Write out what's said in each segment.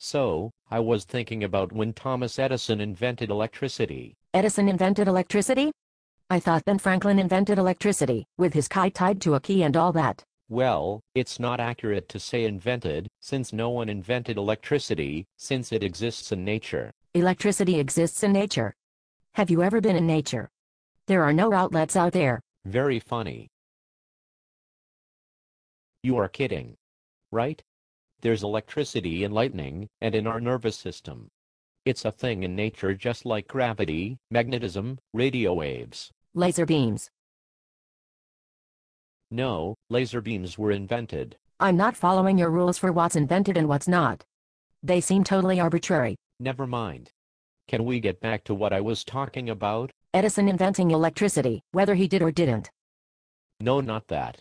So, I was thinking about when Thomas Edison invented electricity. Edison invented electricity? I thought Ben Franklin invented electricity, with his kite tied to a key and all that. Well, it's not accurate to say invented, since no one invented electricity, since it exists in nature. Electricity exists in nature. Have you ever been in nature? There are no outlets out there. Very funny. You are kidding. Right? There's electricity in lightning, and in our nervous system. It's a thing in nature just like gravity, magnetism, radio waves. Laser beams. No, laser beams were invented. I'm not following your rules for what's invented and what's not. They seem totally arbitrary. Never mind. Can we get back to what I was talking about? Edison inventing electricity, whether he did or didn't. No, not that.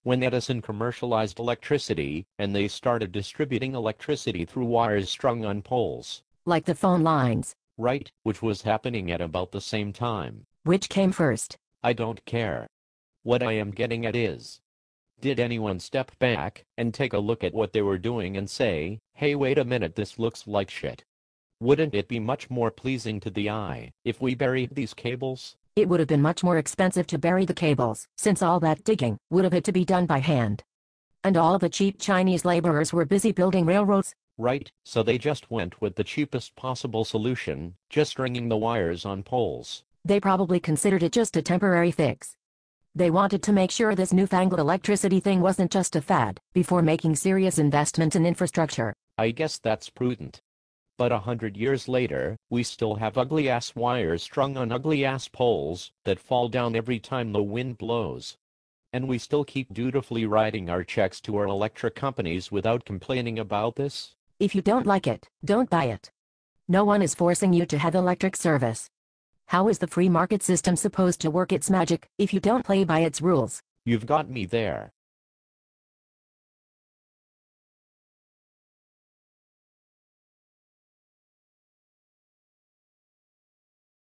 When Edison commercialized electricity, and they started distributing electricity through wires strung on poles. Like the phone lines. Right, which was happening at about the same time. Which came first? I don't care. What I am getting at is, did anyone step back and take a look at what they were doing and say, hey, wait a minute, this looks like shit? Wouldn't it be much more pleasing to the eye if we buried these cables? It would have been much more expensive to bury the cables, since all that digging would have had to be done by hand. And all the cheap Chinese laborers were busy building railroads. Right, so they just went with the cheapest possible solution, just stringing the wires on poles. They probably considered it just a temporary fix. They wanted to make sure this newfangled electricity thing wasn't just a fad, before making serious investment in infrastructure. I guess that's prudent. But 100 years later, we still have ugly-ass wires strung on ugly-ass poles that fall down every time the wind blows. And we still keep dutifully writing our checks to our electric companies without complaining about this? If you don't like it, don't buy it. No one is forcing you to have electric service. How is the free market system supposed to work its magic if you don't play by its rules? You've got me there.